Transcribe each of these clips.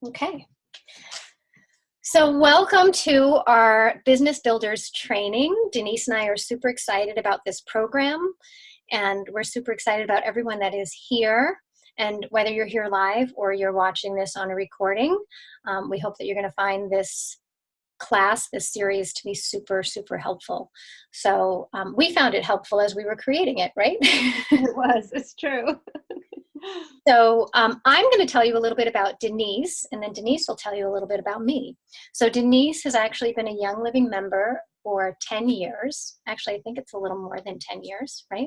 Okay. So welcome to our Business Builders training. Denise and I are super excited about this program, and we're super excited about everyone that is here. And whether you're here live or you're watching this on a recording, we hope that you're going to find this class, this series, to be super, super helpful. So we found it helpful as we were creating it, right? It was. It's true. So I'm going to tell you a little bit about Denise, and then Denise will tell you a little bit about me. So Denise has actually been a Young Living member for 10 years. Actually, I think it's a little more than 10 years, right?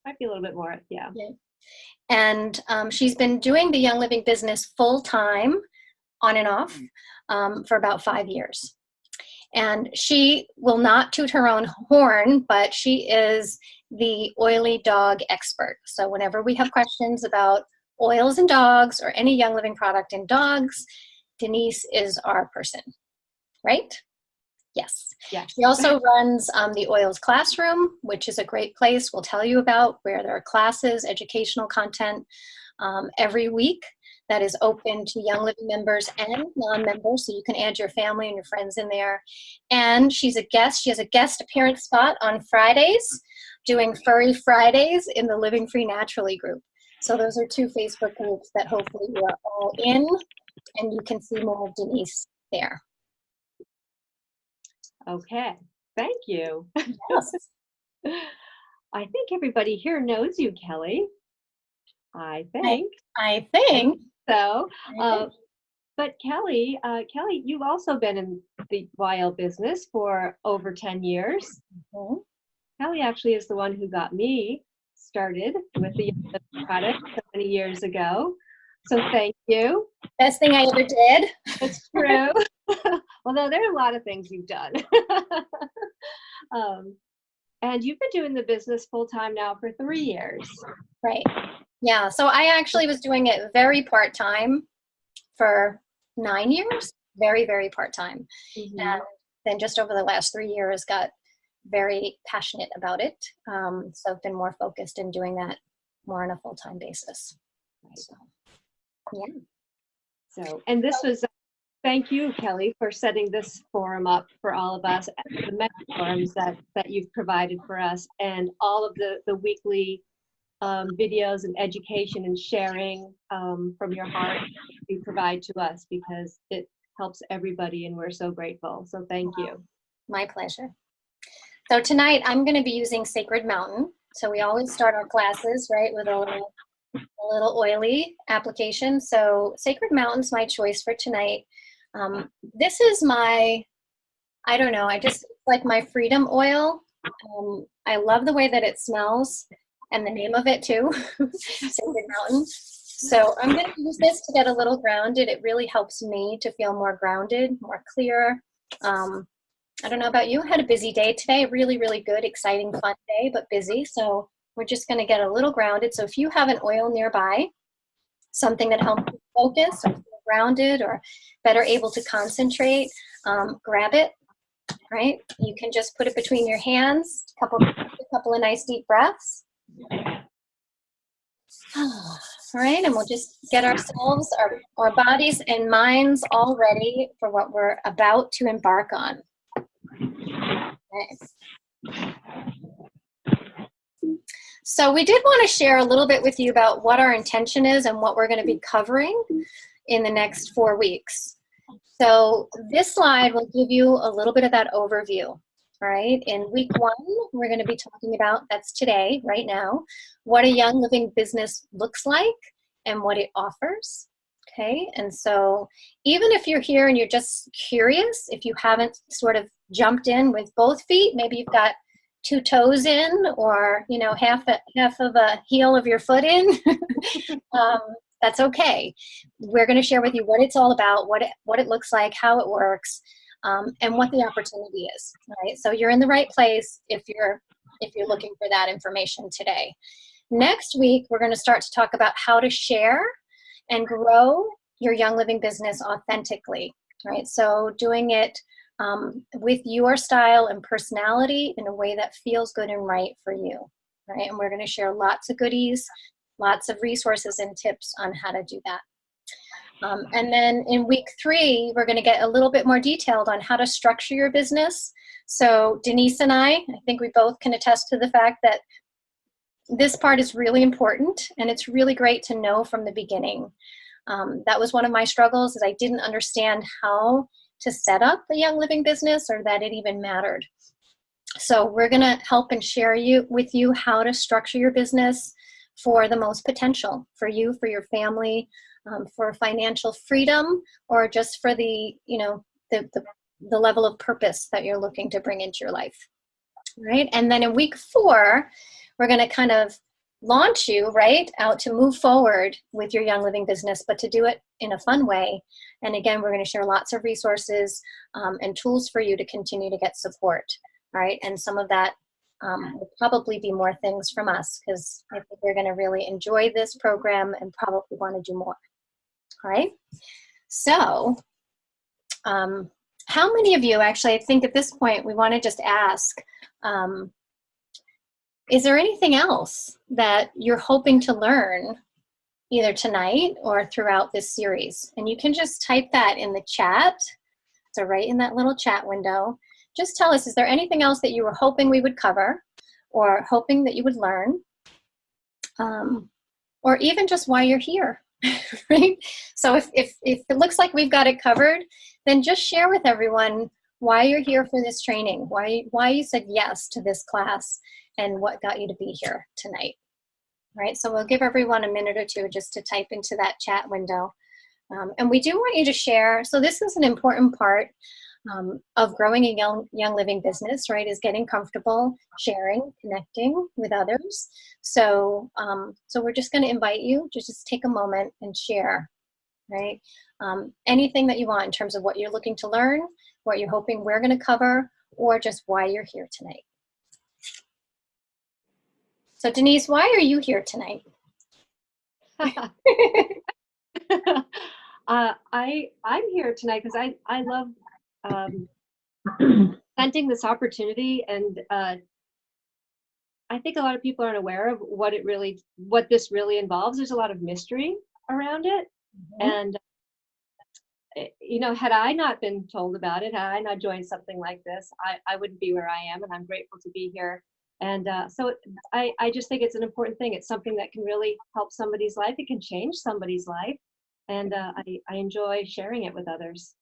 Might be a little bit more, yeah. And she's been doing the Young Living business full-time, on and off, for about 5 years. And she will not toot her own horn, but she is the oily dog expert. So whenever we have questions about oils in dogs or any Young Living product in dogs, Denise is our person, right? Yes. Yes. She also runs the Oils Classroom, which is a great place we'll tell you about, where there are classes, educational content every week that is open to Young Living members and non-members, so you can add your family and your friends in there. And she's a guest. She has a guest appearance spot on Fridays, doing Furry Fridays in the Living Free Naturally group. So those are two Facebook groups that hopefully you are all in, and you can see more of Denise there. Okay, thank you. Yes. I think everybody here knows you, Kelly. I think. I think. So, but Kelly, you've also been in the YL business for over 10 years. Mm-hmm. Kelly actually is the one who got me started with the product so many years ago. So thank you. Best thing I ever did. That's true. Although there are a lot of things you've done. And you've been doing the business full-time now for 3 years. Right. Yeah. So I actually was doing it very part-time for 9 years. Very, very part-time. Mm-hmm. And then just over the last 3 years got very passionate about it. So I've been more focused in doing that more on a full-time basis. Right. So, yeah. So, and this was, thank you, Kelly, for setting this forum up for all of us, the many forums that you've provided for us, and all of the weekly videos and education and sharing from your heart you provide to us, because it helps everybody and we're so grateful. So thank you. My pleasure. So tonight I'm going to be using Sacred Mountain. So we always start our classes, right, with a little oily application. So Sacred Mountain's my choice for tonight. This is my, I don't know, I just like my freedom oil. I love the way that it smells and the name of it too, Sacred Mountain. So I'm going to use this to get a little grounded. It really helps me to feel more grounded, more clear. I don't know about you. I had a busy day today, really, really good, exciting, fun day, but busy. So we're just going to get a little grounded. So if you have an oil nearby, something that helps you focus or feel grounded or better able to concentrate, grab it, right? You can just put it between your hands, a couple of nice deep breaths. All right, and we'll just get ourselves, our bodies and minds all ready for what we're about to embark on. Okay. So we did want to share a little bit with you about what our intention is and what we're going to be covering in the next 4 weeks. So this slide will give you a little bit of that overview. All right, in week 1, we're going to be talking about, that's today, right now, what a Young Living business looks like and what it offers. Okay, and so even if you're here and you're just curious, if you haven't sort of jumped in with both feet, maybe you've got 2 toes in, or you know, half of a heel of your foot in, that's okay. We're going to share with you what it's all about, what it looks like, how it works, and what the opportunity is. Right, so you're in the right place if you're looking for that information today. Next week, we're going to start to talk about how to share and grow your Young Living business authentically, right? So doing it with your style and personality in a way that feels good and right for you, right? And we're going to share lots of goodies, lots of resources and tips on how to do that. And then in week 3, we're going to get a little bit more detailed on how to structure your business. So Denise and I think we both can attest to the fact that this part is really important, and it's really great to know from the beginning. That was one of my struggles, is I didn't understand how to set up a Young Living business, or that it even mattered. So we're going to help and share with you how to structure your business for the most potential for you, for your family, for financial freedom, or just for the level of purpose that you're looking to bring into your life. Right? And then in week 4, we're going to kind of launch you out to move forward with your Young Living business, but to do it in a fun way. And again, we're going to share lots of resources and tools for you to continue to get support. All right. And some of that will probably be more things from us, because I think you're going to really enjoy this program and probably want to do more. All right. So how many of you, actually, I think at this point we want to just ask, is there anything else that you're hoping to learn either tonight or throughout this series? And you can just type that in the chat. So right in that little chat window, just tell us, is there anything else that you were hoping we would cover, or hoping that you would learn, or even just why you're here, right? So if it looks like we've got it covered, then just share with everyone why you're here for this training, why you said yes to this class, and what got you to be here tonight, right? So we'll give everyone a minute or two just to type into that chat window. And we do want you to share. So this is an important part of growing a young living business, right? Is getting comfortable sharing, connecting with others. So, so we're just going to invite you to just take a moment and share, right? Anything that you want in terms of what you're looking to learn, what you're hoping we're going to cover, or just why you're here tonight. So Denise, why are you here tonight? I'm here tonight because I love presenting this opportunity, and I think a lot of people aren't aware of what this really involves. There's a lot of mystery around it, and had I not been told about it, had I not joined something like this, I wouldn't be where I am, and I'm grateful to be here. And so I just think it's an important thing. It's something that can really help somebody's life. It can change somebody's life. And I enjoy sharing it with others.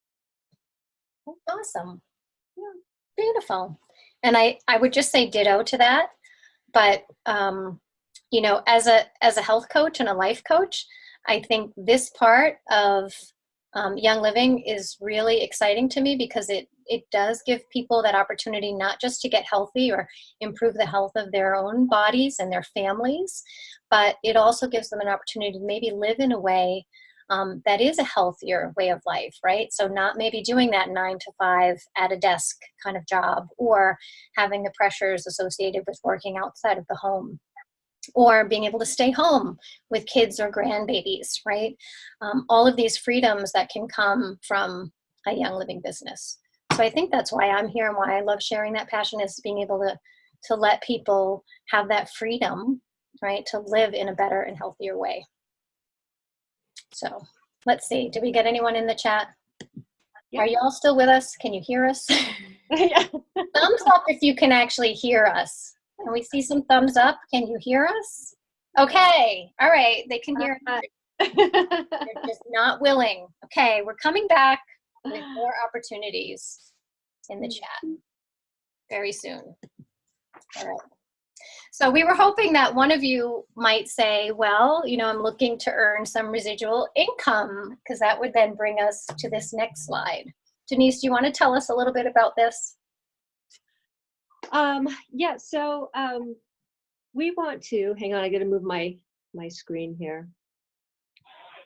Awesome. Yeah, beautiful. And I would just say ditto to that. But, as a health coach and a life coach, I think this part of Young Living is really exciting to me, because it does give people that opportunity not just to get healthy or improve the health of their own bodies and their families, but it also gives them an opportunity to maybe live in a way that is a healthier way of life, right? So not maybe doing that 9 to 5 at a desk kind of job, or having the pressures associated with working outside of the home, or being able to stay home with kids or grandbabies, right? All of these freedoms that can come from a Young Living business. So I think that's why I'm here, and why I love sharing that passion, is being able to let people have that freedom, right, to live in a better and healthier way. So let's see, did we get anyone in the chat? Yep. Are you all still with us? Can you hear us? Yeah. Thumbs up if you can actually hear us. Can we see some thumbs up? Can you hear us? Okay. All right. They can hear us. They're just not willing. Okay. We're coming back with more opportunities in the chat very soon. All right. So we were hoping that one of you might say, well, I'm looking to earn some residual income, because that would then bring us to this next slide. Denise, do you want to tell us a little bit about this? Yeah, so we want to, hang on, I got to move my screen here.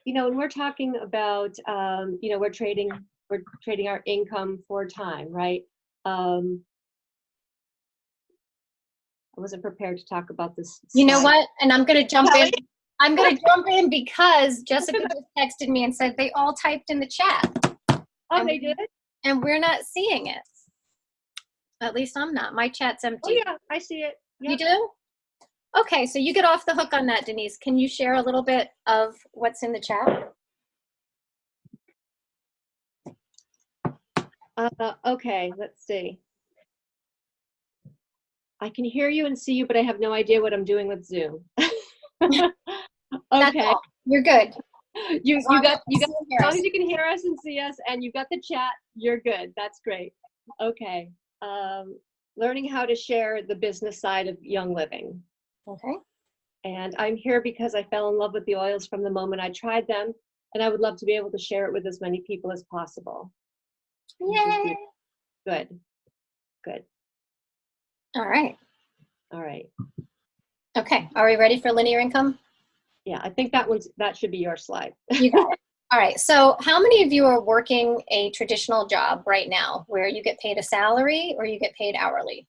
When we're talking about, we're trading our income for time, right? I wasn't prepared to talk about this. You know what? And I'm going to jump in. I'm going to jump in because Jessica just texted me and said they all typed in the chat. Oh, they did? And we're not seeing it. At least I'm not. My chat's empty. Oh, yeah, I see it. Yep. You do? Okay, so you get off the hook on that, Denise. Can you share a little bit of what's in the chat? Okay, let's see. I can hear you and see you, but I have no idea what I'm doing with Zoom. That's Okay. all. You're good. You got as long as Us. you can hear us and see us and you got the chat, you're good. That's great. Okay. Learning how to share the business side of Young Living. Okay. And I'm here because I fell in love with the oils from the moment I tried them, and I would love to be able to share it with as many people as possible. Yay. Good. Good. All right. All right. Okay. Are we ready for linear income? Yeah, I think that should be your slide. You got it. All right. So how many of you are working a traditional job right now where you get paid a salary or you get paid hourly?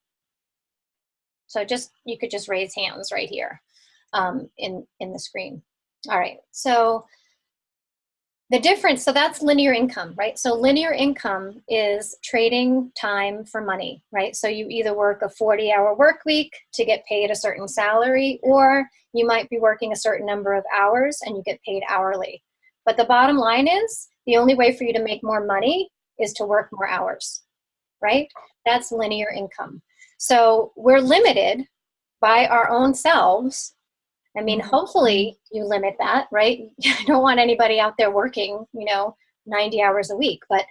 So you could just raise hands right here in the screen. All right. So the difference, so that's linear income, right? So linear income is trading time for money, right? So you either work a 40-hour work week to get paid a certain salary, or you might be working a certain number of hours and you get paid hourly. But the bottom line is the only way for you to make more money is to work more hours, right? That's linear income. So we're limited by our own selves. I mean, hopefully you limit that, right? I don't want anybody out there working, 90 hours a week, but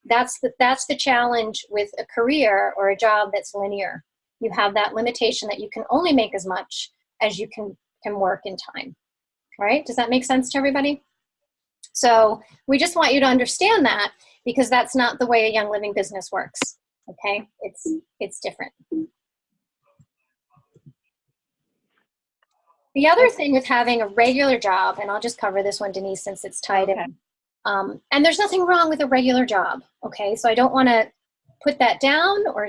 that's the challenge with a career or a job that's linear. You have that limitation that you can only make as much as you can work in time, right? Does that make sense to everybody? So we just want you to understand that, because that's not the way a Young Living business works, okay? It's different. The other thing with having a regular job, and I'll just cover this one, Denise, since it's tied in. And there's nothing wrong with a regular job, okay? So I don't want to put that down, or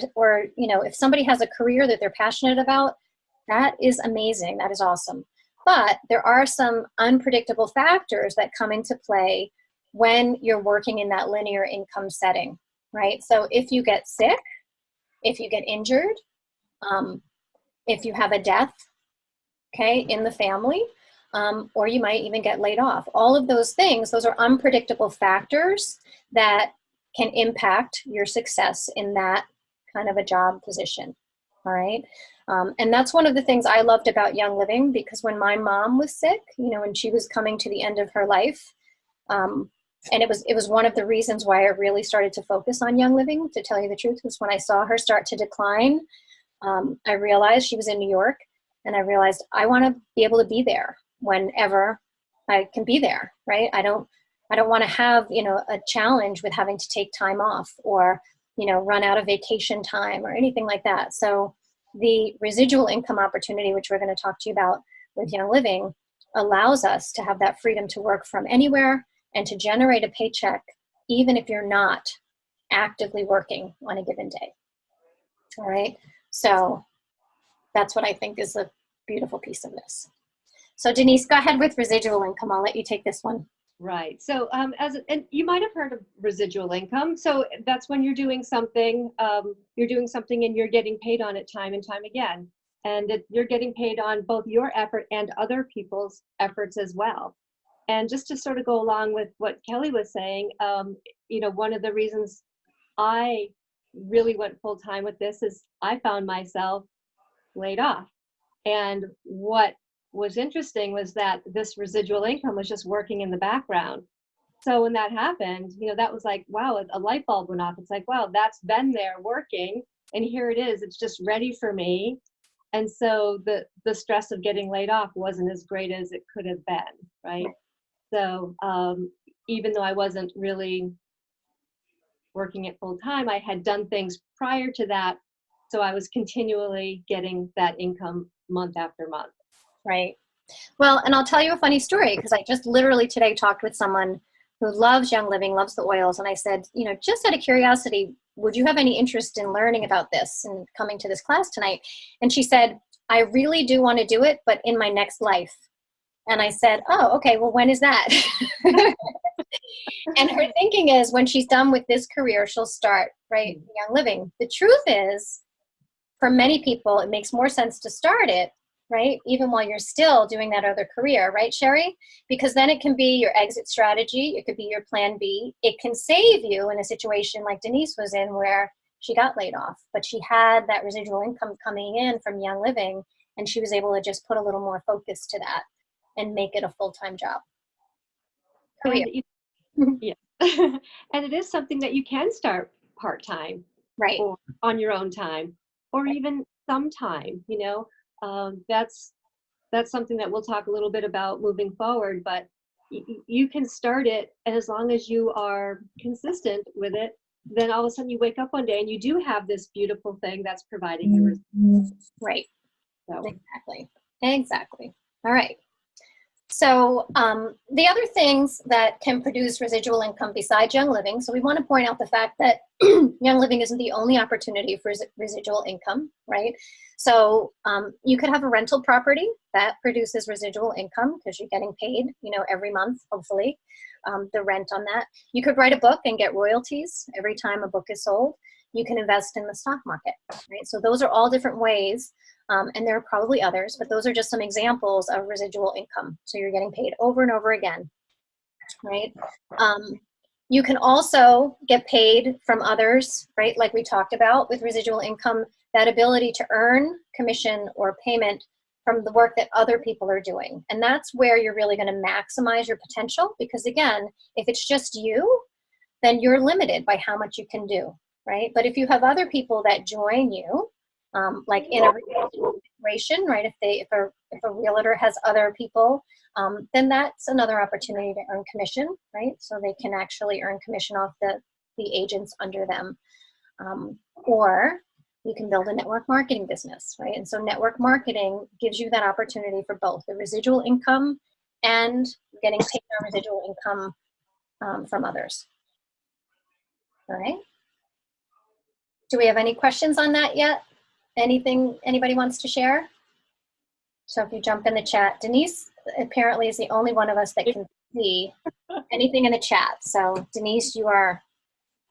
if somebody has a career that they're passionate about, that is amazing. That is awesome. But there are some unpredictable factors that come into play when you're working in that linear income setting, right? So if you get sick, if you get injured, if you have a death, okay, in the family, or you might even get laid off. All of those things, those are unpredictable factors that can impact your success in that kind of a job position, all right? And that's one of the things I loved about Young Living, because when my mom was sick, when she was coming to the end of her life, and it was one of the reasons why I really started to focus on Young Living, to tell you the truth, was when I saw her start to decline. I realized she was in New York, and I realized I want to be able to be there whenever I can be there, right? I don't want to have, a challenge with having to take time off, or, run out of vacation time or anything like that. So the residual income opportunity, which we're going to talk to you about with Young Living, allows us to have that freedom to work from anywhere and to generate a paycheck, even if you're not actively working on a given day. All right. So that's what I think is a beautiful piece of this. So Denise, go ahead with residual income. I'll let you take this one. Right. So and you might have heard of residual income. So that's when you're doing something and you're getting paid on it time and time again. And you're getting paid on both your effort and other people's efforts as well. And just to sort of go along with what Kelly was saying, one of the reasons I really went full time with this is I found myself laid off. And what was interesting was that this residual income was just working in the background. So when that happened, that was like, wow, a light bulb went off. It's like, wow, that's been there working, and here it is. It's just ready for me. And so the stress of getting laid off wasn't as great as it could have been, right? So even though I wasn't really working it full time, I had done things prior to that. So I was continually getting that income month after month. Right. Well, and I'll tell you a funny story, because I just literally today talked with someone who loves Young Living, loves the oils. And I said, just out of curiosity, would you have any interest in learning about this and coming to this class tonight? And she said, I really do want to do it, but in my next life. And I said, oh, okay, well, when is that? And her thinking is, when she's done with this career, she'll start, right, Young Living. The truth is, for many people, it makes more sense to start it right? Even while you're still doing that other career, right, Sherry? Because then it can be your exit strategy. It could be your plan B. It can save you in a situation like Denise was in where she got laid off, but she had that residual income coming in from Young Living, and she was able to just put a little more focus to that and make it a full-time job. Career. And yeah. And it is something that you can start part-time, Right. or on your own time, or even sometime, you know. That's something that we'll talk a little bit about moving forward, but you can start it, and as long as you are consistent with it, then all of a sudden you wake up one day and you do have this beautiful thing that's providing you results. Right. So. Exactly. All right. So the other things that can produce residual income besides Young Living, so we want to point out the fact that Young Living isn't the only opportunity for residual income, right? So you could have a rental property that produces residual income because you're getting paid, you know, every month, hopefully, the rent on that. You could write a book and get royalties every time a book is sold. You can invest in the stock market, right? So those are all different ways. And there are probably others, but those are just some examples of residual income. So you're getting paid over and over again, right? You can also get paid from others, right? Like we talked about with residual income, that ability to earn commission or payment from the work that other people are doing. And that's where you're really going to maximize your potential, because again, if it's just you, then you're limited by how much you can do, right? But if you have other people that join you, like in a situation, right? If a realtor has other people, then that's another opportunity to earn commission, right? So they can actually earn commission off the agents under them. Or you can build a network marketing business, right? And so network marketing gives you that opportunity for both the residual income and getting paid on residual income from others. All right. Do we have any questions on that yet? Anything anybody wants to share? So if you jump in the chat, Denise apparently is the only one of us that can see anything in the chat. So Denise, you are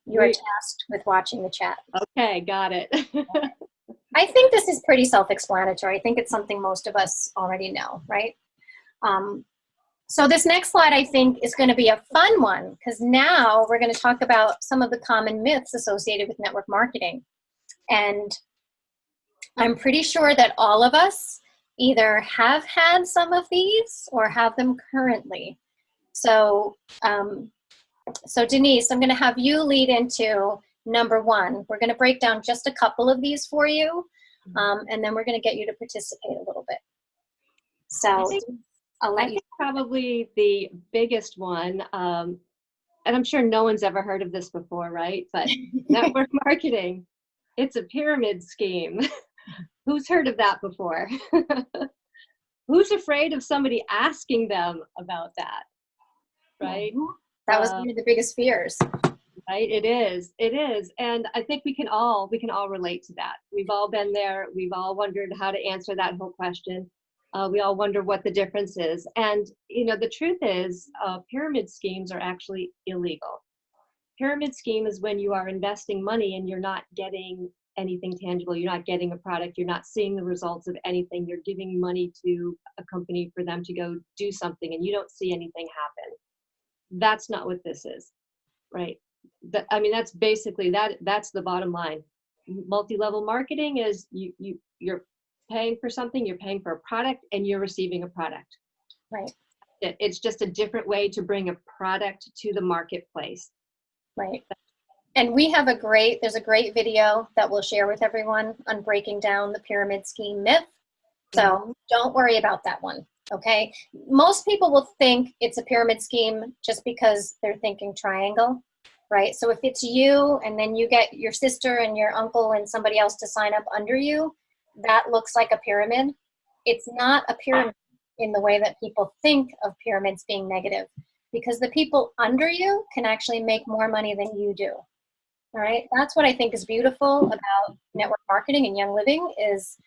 tasked with watching the chat. Okay, got it. I think this is pretty self-explanatory. I think it's something most of us already know, right? So this next slide, I think, is going to be a fun one, because now we're going to talk about some of the common myths associated with network marketing. And I'm pretty sure that all of us either have had some of these or have them currently. So, so Denise, I'm going to have you lead into number one. We're going to break down just a couple of these for you, and then we're going to get you to participate a little bit. So I'll let you. Probably the biggest one, and I'm sure no one's ever heard of this before, right? But network marketing, it's a pyramid scheme. Who's heard of that before? Who's afraid of somebody asking them about that, right? That was one of the biggest fears. Right, it is, and I think we can all relate to that. We've all been there. We've all wondered how to answer that whole question. We all wonder what the difference is. And, you know, the truth is pyramid schemes are actually illegal. Pyramid scheme is when you are investing money and you're not getting anything tangible. You're not getting a product. You're not seeing the results of anything. You're giving money to a company for them to go do something and you don't see anything happen. That's not what this is, right? I mean, that's basically that's the bottom line. Multi-level marketing is you're paying for something, you're paying for a product, and you're receiving a product. Right. It's just a different way to bring a product to the marketplace. Right. And we have there's a great video that we'll share with everyone on breaking down the pyramid scheme myth. So don't worry about that one, okay? Most people will think it's a pyramid scheme just because they're thinking triangle, right? So if it's you and then you get your sister and your uncle and somebody else to sign up under you, that looks like a pyramid. It's not a pyramid in the way that people think of pyramids being negative, because the people under you can actually make more money than you do. All right, that's what I think is beautiful about network marketing and Young Living is,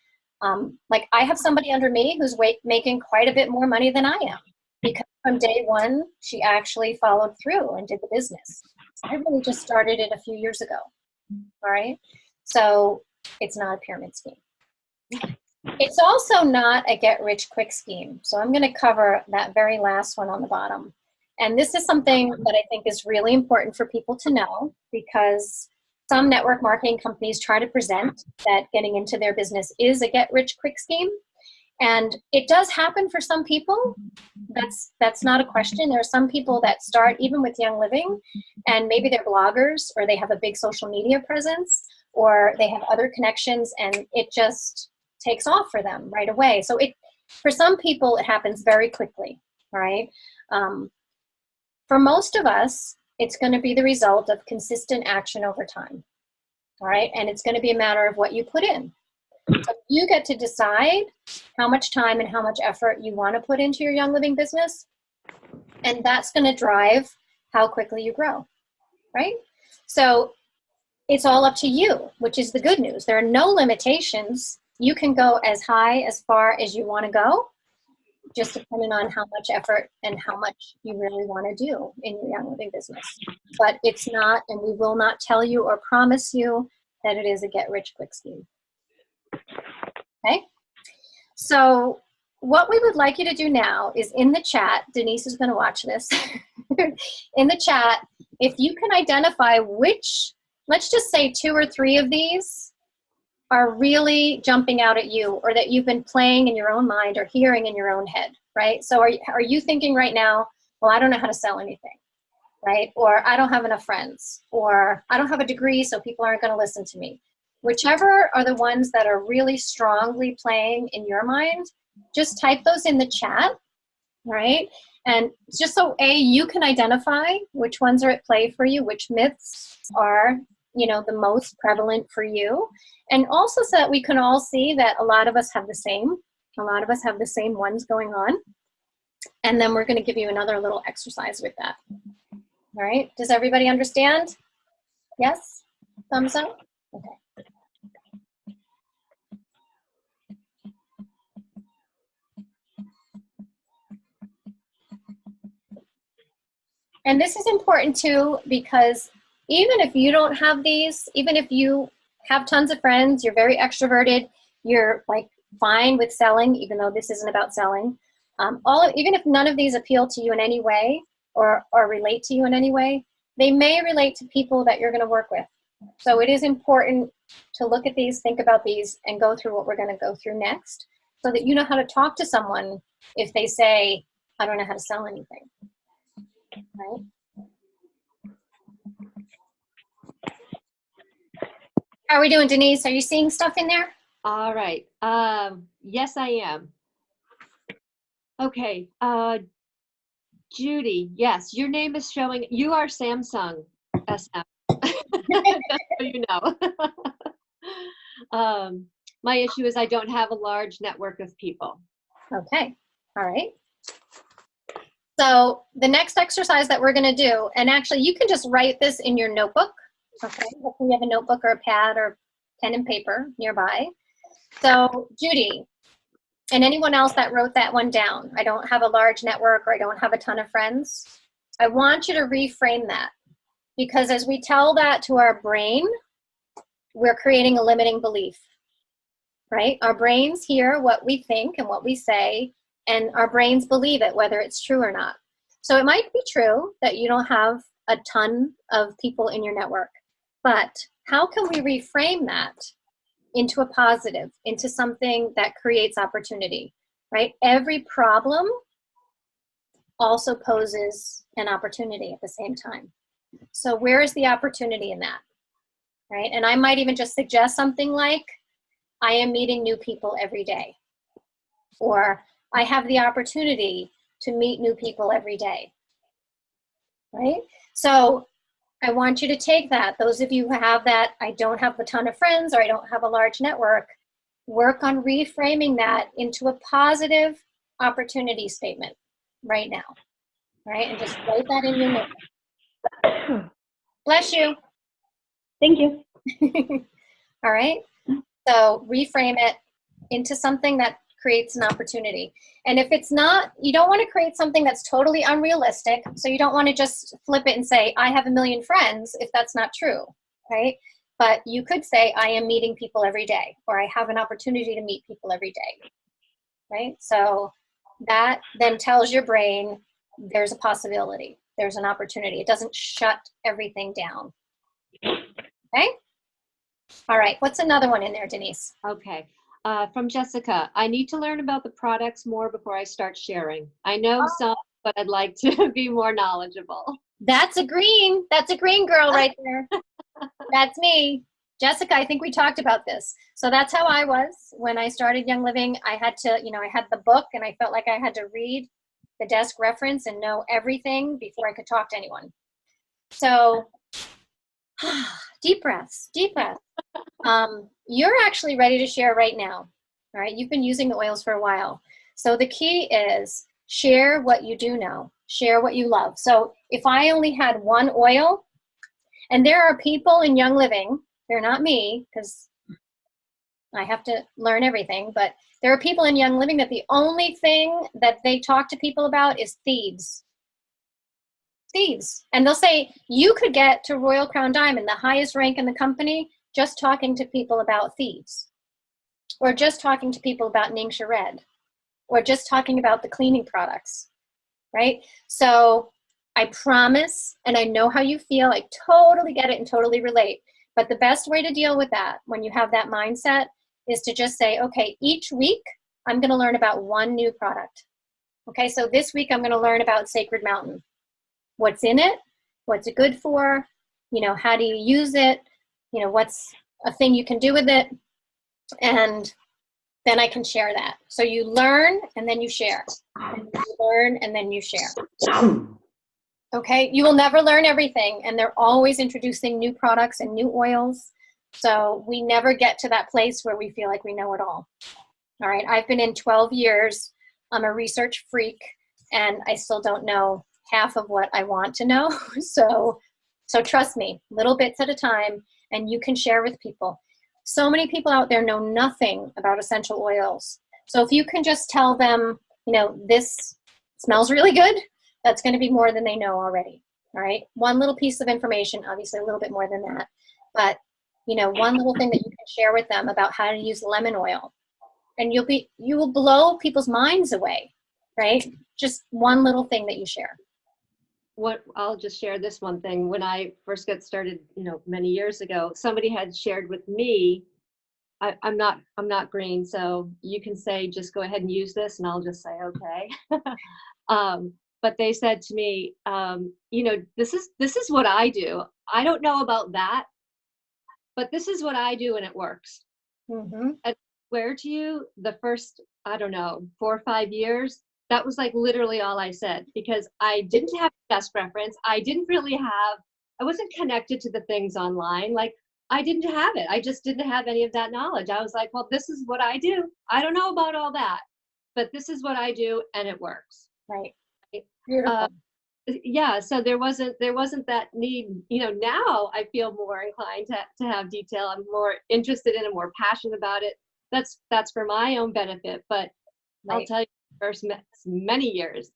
like I have somebody under me who's making quite a bit more money than I am, because from day one, she actually followed through and did the business. I really just started it a few years ago, all right? So it's not a pyramid scheme. It's also not a get-rich-quick scheme. So I'm going to cover that very last one on the bottom. And this is something that I think is really important for people to know, because some network marketing companies try to present that getting into their business is a get-rich-quick scheme. And it does happen for some people. That's not a question. There are some people that start even with Young Living, and maybe they're bloggers, or they have a big social media presence, or they have other connections, and it just takes off for them right away. So for some people, it happens very quickly, right? For most of us, it's going to be the result of consistent action over time, all right? And it's going to be a matter of what you put in. So you get to decide how much time and how much effort you want to put into your Young Living business, and that's going to drive how quickly you grow, right? So it's all up to you, which is the good news. There are no limitations. You can go as high, as far as you want to go, just depending on how much effort and how much you really want to do in your Young Living business. But it's not, and we will not tell you or promise you that it is a get-rich-quick scheme. Okay? So what we would like you to do now is, in the chat, Denise is going to watch this, in the chat, if you can identify which, let's just say 2 or 3 of these are really jumping out at you, or that you've been playing in your own mind or hearing in your own head, right? So are you thinking right now, well, I don't know how to sell anything, right? Or I don't have enough friends, or I don't have a degree, so people aren't going to listen to me. Whichever are the ones that are really strongly playing in your mind, just type those in the chat, right? And just so you can identify which ones are at play for you, which myths are, the most prevalent for you. And also so that we can all see that a lot of us have the same ones going on. And then we're going to give you another little exercise with that. All right. Does everybody understand? Yes? Thumbs up? Okay. And this is important too, because even if you don't have these, even if you have tons of friends, you're very extroverted, you're like fine with selling, even though this isn't about selling, even if none of these appeal to you in any way or relate to you in any way, they may relate to people that you're going to work with. So it is important to look at these, think about these, and go through what we're going to go through next, so that you know how to talk to someone if they say, I don't know how to sell anything. Right? How are we doing, Denise? Are you seeing stuff in there? All right. Yes, I am. Okay. Judy, yes, your name is showing. You are Samsung SM. Just so you know. My issue is I don't have a large network of people. Okay. All right. So the next exercise that we're going to do, and actually you can just write this in your notebook. Okay. Hopefully you have a notebook or a pad or pen and paper nearby. So Judy, and anyone else that wrote that one down, I don't have a large network, or I don't have a ton of friends. I want you to reframe that, because as we tell that to our brain, we're creating a limiting belief, right? Our brains hear what we think and what we say, and our brains believe it, whether it's true or not. So it might be true that you don't have a ton of people in your network, but how can we reframe that into a positive, into something that creates opportunity, right? Every problem also poses an opportunity at the same time. So where is the opportunity in that, right? And I might even just suggest something like, I am meeting new people every day, or I have the opportunity to meet new people every day, right? So I want you to take that. Those of you who have that, I don't have a ton of friends, or I don't have a large network, work on reframing that into a positive opportunity statement right now, right? And just write that in your notebook. Bless you. Thank you. All right. So reframe it into something that creates an opportunity. And if it's not, you don't want to create something that's totally unrealistic. So you don't want to just flip it and say, I have 1 million friends, if that's not true, right? but you could say, I am meeting people every day, or I have an opportunity to meet people every day, right? So that then tells your brain there's a possibility, there's an opportunity. It doesn't shut everything down. Okay? All right, what's another one in there, Denise? Okay. From Jessica, I need to learn about the products more before I start sharing. I know some, but I'd like to be more knowledgeable. That's a green girl right there. That's me. Jessica, I think we talked about this. So that's how I was when I started Young Living. I had to, I had the book and I felt like I had to read the desk reference and know everything before I could talk to anyone. So deep breaths, deep breaths. You're actually ready to share right now. All right, you've been using the oils for a while. So the key is share what you do know, share what you love. So if I only had one oil, and there are people in Young Living, they're not me because I have to learn everything, but there are people in Young Living that the only thing that they talk to people about is thieves. Thieves. And they'll say, you could get to Royal Crown Diamond, the highest rank in the company, just talking to people about thieves. Or just talking to people about Ningxia Red. Or just talking about the cleaning products, right? So I promise, and I know how you feel, I totally get it and totally relate. But the best way to deal with that when you have that mindset is to just say, okay, each week I'm going to learn about one new product. Okay, so this week I'm going to learn about Sacred Mountain. What's in it? What's it good for? How do you use it? What's a thing you can do with it? And then I can share that. So you learn and then you share. And you learn and then you share. Okay, you will never learn everything, and they're always introducing new products and new oils. So we never get to that place where we feel like we know it all. All right, I've been in 12 years. I'm a research freak, and I still don't know half of what I want to know. So trust me, little bits at a time, and you can share with people. So many people out there know nothing about essential oils. So if you can just tell them, this smells really good, that's going to be more than they know already. All right. One little piece of information, obviously a little bit more than that, but one little thing that you can share with them about how to use lemon oil, and you will blow people's minds away, right? Just one little thing that you share. I'll just share this one thing. When I first got started, many years ago, somebody had shared with me, I'm not green, so you can say, just go ahead and use this, and I'll just say, okay. But they said to me, this is what I do. I don't know about that, but this is what I do and it works. Mm-hmm. I swear to you, the first, 4 or 5 years, that was like literally all I said, because I didn't have desk reference. I wasn't connected to the things online. Like, I didn't have it. I just didn't have any of that knowledge. I was like, well, this is what I do. I don't know about all that, but this is what I do and it works. Right. Beautiful. Yeah, so there wasn't that need. Now I feel more inclined to have detail. I'm more interested in it, more passionate about it. That's for my own benefit. But right. I'll tell you, first many years,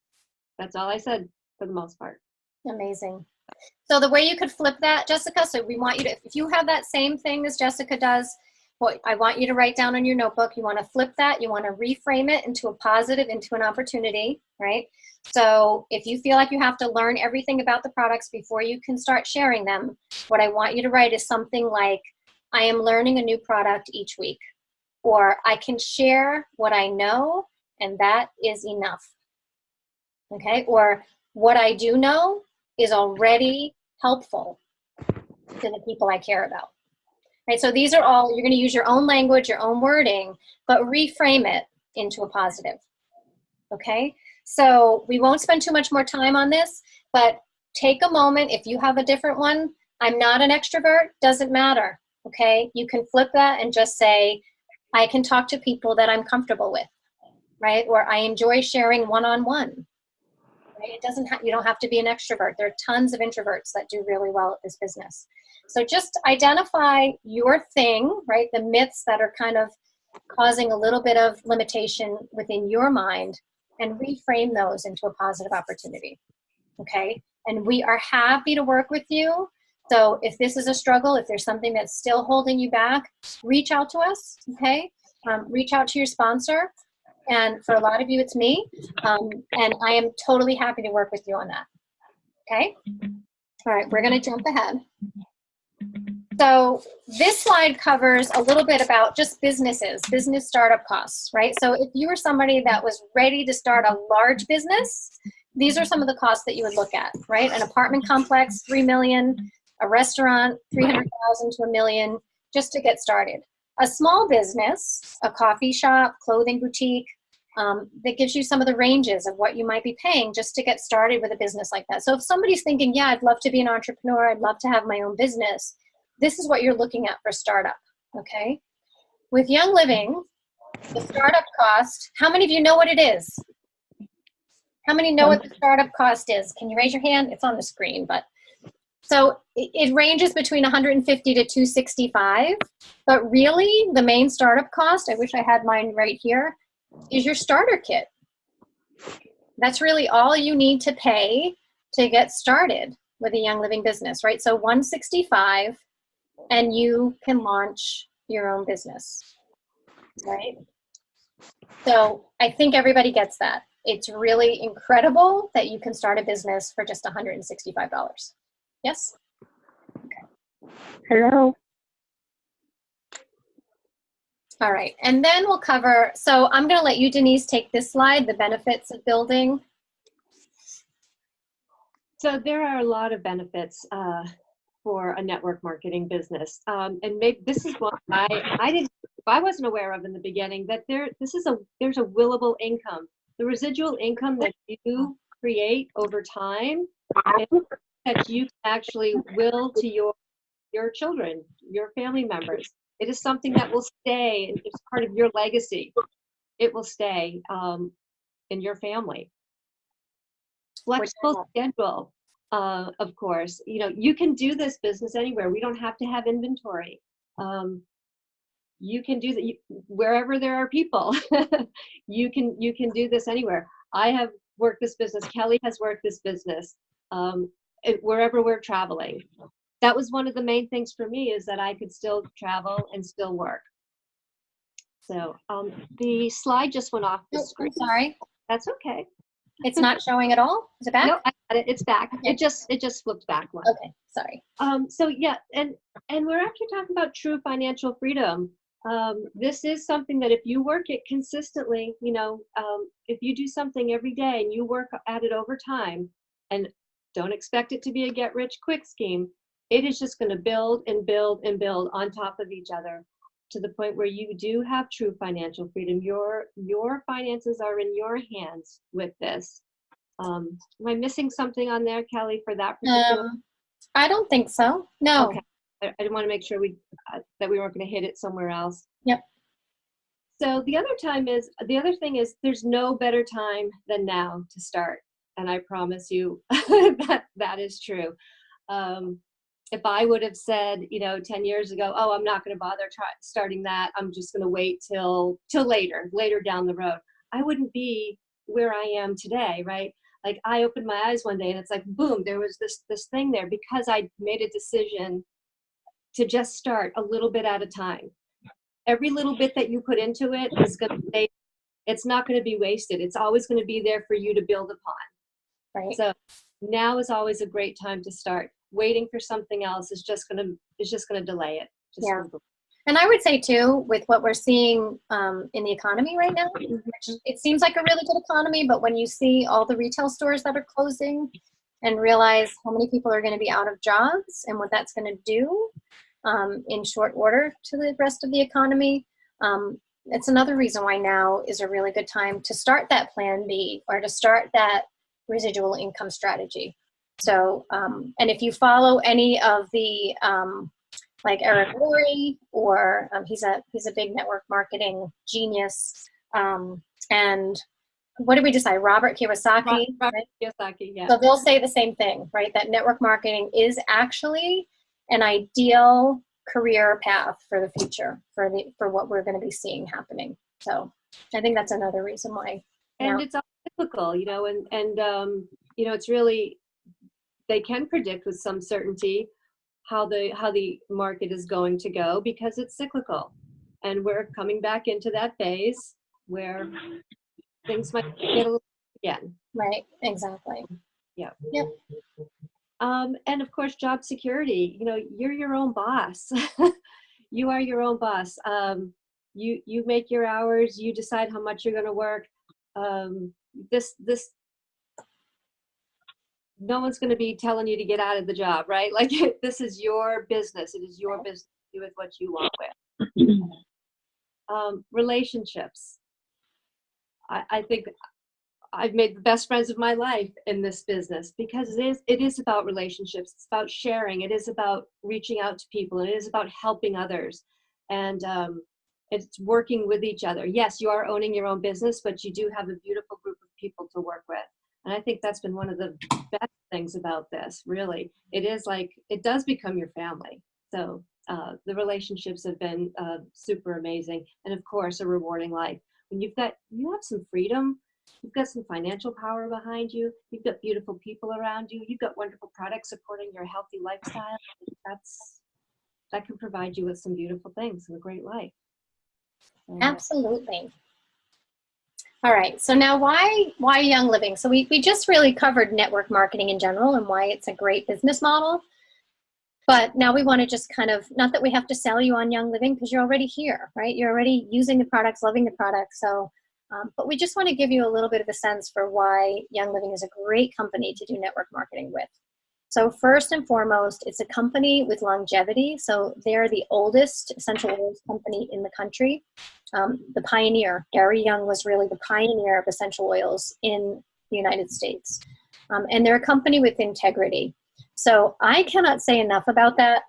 that's all I said for the most part. Amazing. So the way you could flip that, Jessica, so we want you to, if you have that same thing as Jessica does, what I want you to write down on your notebook, you want to flip that, you want to reframe it into a positive, into an opportunity, right? So if you feel like you have to learn everything about the products before you can start sharing them, what I want you to write is something like, I am learning a new product each week, or I can share what I know and that is enough, okay? Or what I do know is already helpful to the people I care about. Right, so these are all, you're going to use your own language, your own wording, but reframe it into a positive. Okay, so we won't spend too much more time on this, but take a moment. If you have a different one, I'm not an extrovert, doesn't matter. Okay, you can flip that and just say, I can talk to people that I'm comfortable with, right? Or I enjoy sharing one-on-one. Right? It doesn't you don't have to be an extrovert. There are tons of introverts that do really well at this business. So just identify your thing, right? The myths that are kind of causing a little bit of limitation within your mind, and reframe those into a positive opportunity. Okay? And we are happy to work with you. So if this is a struggle, if there's something that's still holding you back, reach out to us, okay? Reach out to your sponsor. And for a lot of you, it's me. And I am totally happy to work with you on that, okay? All right, we're gonna jump ahead. So this slide covers a little bit about just business startup costs, right? So if you were somebody that was ready to start a large business, these are some of the costs that you would look at, right? An apartment complex, $3 million, a restaurant, $300,000 to $1 million, just to get started. A small business, a coffee shop, clothing boutique, that gives you some of the ranges of what you might be paying just to get started with a business like that. So if somebody's thinking, yeah, I'd love to be an entrepreneur, I'd love to have my own business, this is what you're looking at for startup, okay? With Young Living, the startup cost, how many of you know what it is? How many know what the startup cost is? Can you raise your hand? It's on the screen, but. So it ranges between 150 to 265, but really the main startup cost, I wish I had mine right here, is your starter kit. That's really all you need to pay to get started with a Young Living business, right? So 165, and you can launch your own business, right? So I think everybody gets that. It's really incredible that you can start a business for just $165. Yes? Okay. Hello. All right, and then we'll cover, so I'm gonna let you, Denise, take this slide, the benefits of building. So there are a lot of benefits for a network marketing business, and maybe this is one I wasn't aware of in the beginning, that there's a willable income. The residual income that you create over time, that you actually will to your children, your family members. It is something that will stay, and it's part of your legacy. It will stay in your family. Flexible schedule, of course. You know, you can do this business anywhere. We don't have to have inventory. You can do that wherever there are people. you can do this anywhere. I have worked this business. Kelly has worked this business. Wherever we're traveling. That was one of the main things for me, is that I could still travel and still work. So the slide just went off the screen. I'm sorry. That's okay. It's not showing at all? Is it back? No, I got it. It's back. Okay. It just flipped back one. Okay, sorry. So yeah, and we're actually talking about true financial freedom. This is something that if you work it consistently, you know, if you do something every day and you work at it over time, and don't expect it to be a get-rich-quick scheme. It is just going to build and build and build on top of each other to the point where you do have true financial freedom. Your finances are in your hands with this. Am I missing something on there, Kelly, for that particular? I don't think so. No. Okay. I didn't want to make sure that we weren't going to hit it somewhere else. Yep. So the other thing is there's no better time than now to start. And I promise you that is true. If I would have said, 10 years ago, oh, I'm not going to bother starting that, I'm just going to wait till later down the road, I wouldn't be where I am today, right? Like I opened my eyes one day and it's like, boom, there was this thing there because I made a decision to just start a little bit at a time. Every little bit that you put into it is going to stay, it's not going to be wasted. It's always going to be there for you to build upon. Right. So now is always a great time to start. Waiting for something else is just going to delay it. Yeah. And I would say too, with what we're seeing in the economy right now, which it seems like a really good economy, but when you see all the retail stores that are closing and realize how many people are going to be out of jobs and what that's going to do in short order to the rest of the economy, it's another reason why now is a really good time to start that plan B or to start that residual income strategy. So, and if you follow any of the, like Eric Worre, or he's a big network marketing genius, and what did we decide? Robert Kiyosaki. Robert Kiyosaki, yeah. So they'll say the same thing, right? That network marketing is actually an ideal career path for the future, for what we're going to be seeing happening. So I think that's another reason why. And it's all cyclical, and it's really, they can predict with some certainty how the market is going to go, because it's cyclical, and we're coming back into that phase where things might get a little again. Right, exactly. Yeah. Yep. And of course, job security. You know, you're your own boss. You are your own boss. You make your hours. You decide how much you're going to work. This no one's going to be telling you to get out of the job, right? Like, this is your business. It is your business to do with what you want with. Relationships. I think I've made the best friends of my life in this business, because it is about relationships. It's about sharing. It is about reaching out to people. And it is about helping others. And it's working with each other. Yes, you are owning your own business, but you do have a beautiful group of people to work with. And I think that's been one of the best things about this, really. It is like, it does become your family. So the relationships have been super amazing. And of course, a rewarding life. When you have some freedom, you've got some financial power behind you, you've got beautiful people around you, you've got wonderful products supporting your healthy lifestyle. That can provide you with some beautiful things and a great life. Absolutely. All right, so now why Young Living? So we just really covered network marketing in general and why it's a great business model. But now we want to just kind of, not that we have to sell you on Young Living, because you're already here, right? You're already using the products, loving the products. So, but we just want to give you a little bit of a sense for why Young Living is a great company to do network marketing with. So first and foremost, it's a company with longevity. So they're the oldest essential oils company in the country. The pioneer, Gary Young, was really the pioneer of essential oils in the United States. And they're a company with integrity. So I cannot say enough about that.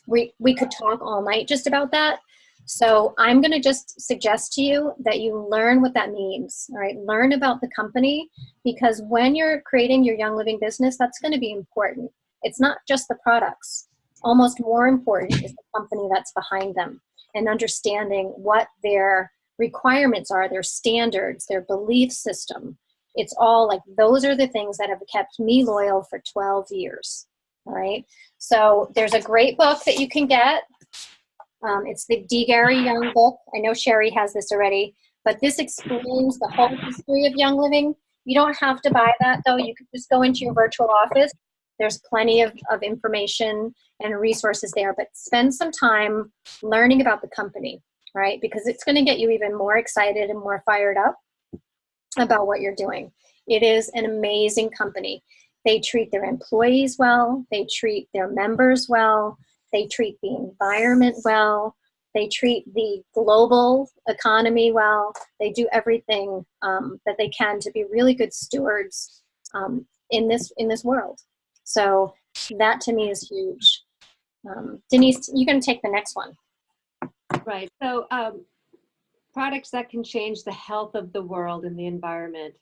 We could talk all night just about that. So I'm going to just suggest to you that you learn what that means, all right? Learn about the company, because when you're creating your Young Living business, that's going to be important. It's not just the products. Almost more important is the company that's behind them, and understanding what their requirements are, their standards, their belief system. It's all like, those are the things that have kept me loyal for 12 years, all right? So there's a great book that you can get. It's the D. Gary Young book. I know Sherry has this already, but this explains the whole history of Young Living. You don't have to buy that, though. You could just go into your virtual office. There's plenty of information and resources there, but spend some time learning about the company, right? Because it's going to get you even more excited and more fired up about what you're doing. It is an amazing company. They treat their employees well. They treat their members well. They treat the environment well. They treat the global economy well. They do everything that they can to be really good stewards in this world. So that to me is huge. Denise, you can take the next one. Right. So products that can change the health of the world and the environment,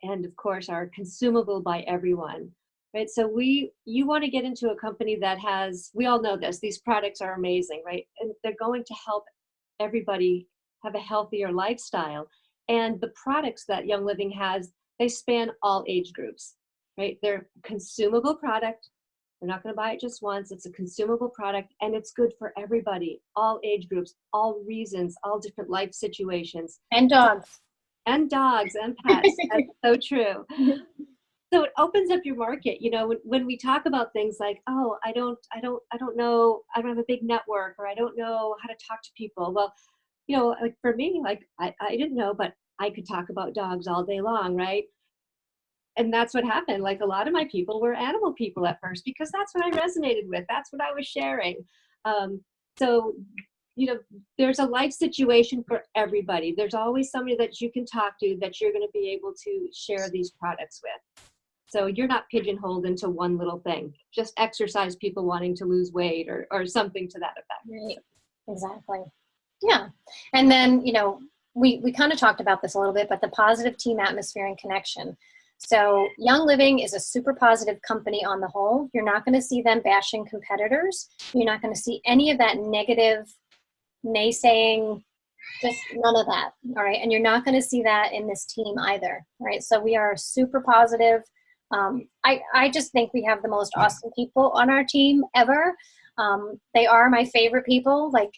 and of course are consumable by everyone. Right. So you want to get into a company that has, we all know this, these products are amazing, right? And they're going to help everybody have a healthier lifestyle. And the products that Young Living has, they span all age groups, right? They're a consumable product. They're not going to buy it just once. It's a consumable product, and it's good for everybody, all age groups, all reasons, all different life situations. And dogs. And dogs and pets. That's so true. So it opens up your market. You know, when we talk about things like, oh, I don't know, I don't have a big network, or I don't know how to talk to people. Well, you know, like for me, like I didn't know, but I could talk about dogs all day long, right? And that's what happened. Like, a lot of my people were animal people at first, because that's what I resonated with. That's what I was sharing. So, you know, there's a life situation for everybody. There's always somebody that you can talk to, that you're going to be able to share these products with. So you're not pigeonholed into one little thing, just exercise people wanting to lose weight or something to that effect. Right. Exactly. Yeah. And then, you know, we kind of talked about this a little bit, but the positive team atmosphere and connection. So Young Living is a super positive company on the whole. You're not going to see them bashing competitors. You're not going to see any of that negative naysaying, just none of that. All right. And you're not going to see that in this team either. All right. So we are super positive. I just think we have the most awesome people on our team ever. They are my favorite people. Like,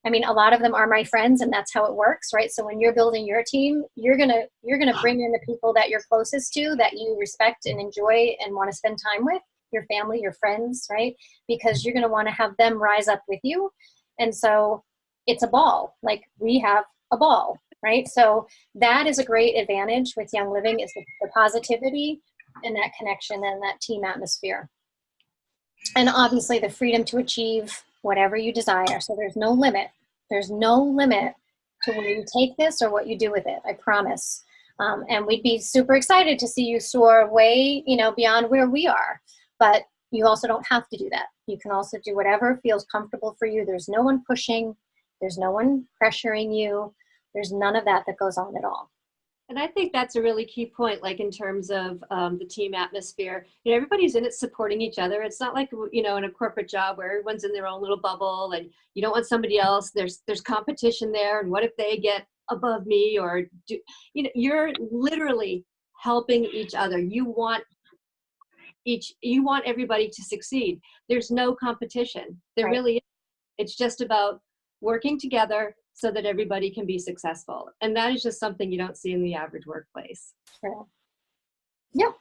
I mean, a lot of them are my friends, and that's how it works, right? So when you're building your team, you're gonna bring in the people that you're closest to, that you respect and enjoy and want to spend time with, your family, your friends, right? Because you're gonna want to have them rise up with you. And so it's a ball. Like, we have a ball, right? So that is a great advantage with Young Living, is the positivity and that connection and that team atmosphere. And obviously the freedom to achieve whatever you desire. So there's no limit. There's no limit to where you take this or what you do with it, I promise. And we'd be super excited to see you soar way, beyond where we are. But you also don't have to do that. You can also do whatever feels comfortable for you. There's no one pushing. There's no one pressuring you. There's none of that goes on at all. And I think that's a really key point, like in terms of the team atmosphere. Everybody's in it supporting each other. It's not like, in a corporate job where everyone's in their own little bubble and you don't want somebody else. There's competition there. And what if they get above me? Or you're literally helping each other. You want everybody to succeed. There's no competition. There Right. really is. It's just about working together so that everybody can be successful. And that is just something you don't see in the average workplace. True. Yeah.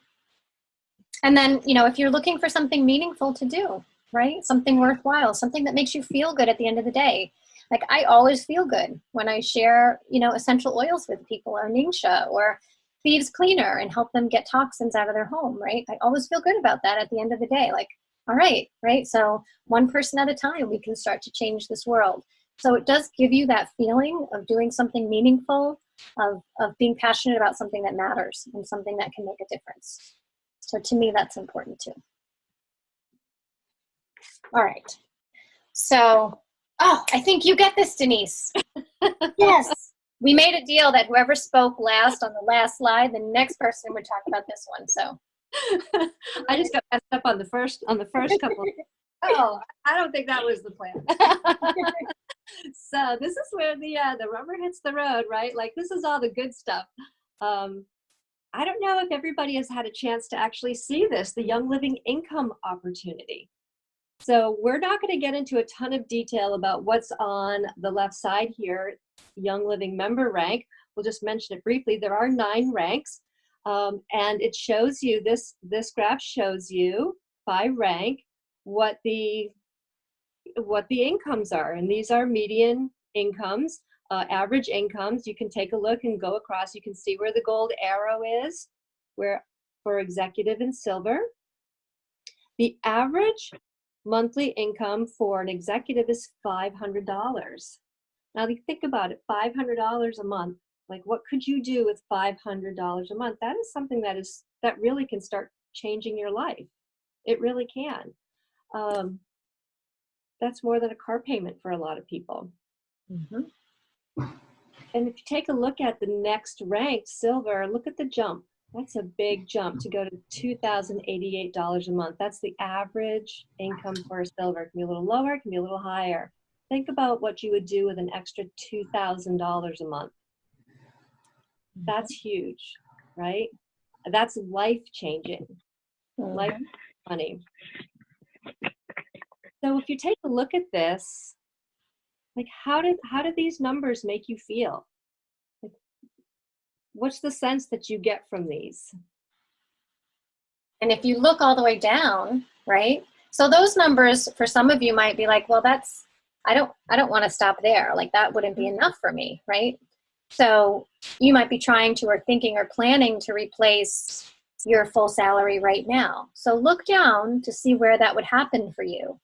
And then, if you're looking for something meaningful to do, right? Something worthwhile, something that makes you feel good at the end of the day. Like, I always feel good when I share, essential oils with people, or Ningxia or Thieves Cleaner, and help them get toxins out of their home, right? I always feel good about that at the end of the day. Like, all right, right? So one person at a time, we can start to change this world. So it does give you that feeling of doing something meaningful, of being passionate about something that matters and something that can make a difference. So to me, that's important too. All right. So, I think you get this, Denise. Yes. We made a deal that whoever spoke last on the last slide, the next person would talk about this one. So I just got messed up on the first couple. Oh, I don't think that was the plan. So this is where the rubber hits the road, right? Like, this is all the good stuff. I don't know if everybody has had a chance to actually see this, the Young Living income opportunity. So we're not going to get into a ton of detail about what's on the left side here, Young Living member rank. We'll just mention it briefly. There are 9 ranks, and it shows you, this graph shows you by rank what the incomes are. And these are median incomes, average incomes. You can take a look and go across. You can see where the gold arrow is, where for executive and silver. The average monthly income for an executive is $500. Now think about it, $500 a month. Like, what could you do with $500 a month? That is something that really can start changing your life. It really can. That's more than a car payment for a lot of people. Mm-hmm. And if you take a look at the next ranked, silver, look at the jump. That's a big jump to go to $2,088 a month. That's the average income for a silver. It can be a little lower, it can be a little higher. Think about what you would do with an extra $2,000 a month. That's huge, right? That's life-changing. Mm-hmm. Life money. So if you take a look at this, like, how did these numbers make you feel? Like, what's the sense that you get from these? And if you look all the way down, right? So those numbers for some of you might be like, well, I don't want to stop there. Like, that wouldn't be enough for me, right? So you might be trying to, or thinking, or planning to replace your full salary right now. So look down to see where that would happen for you,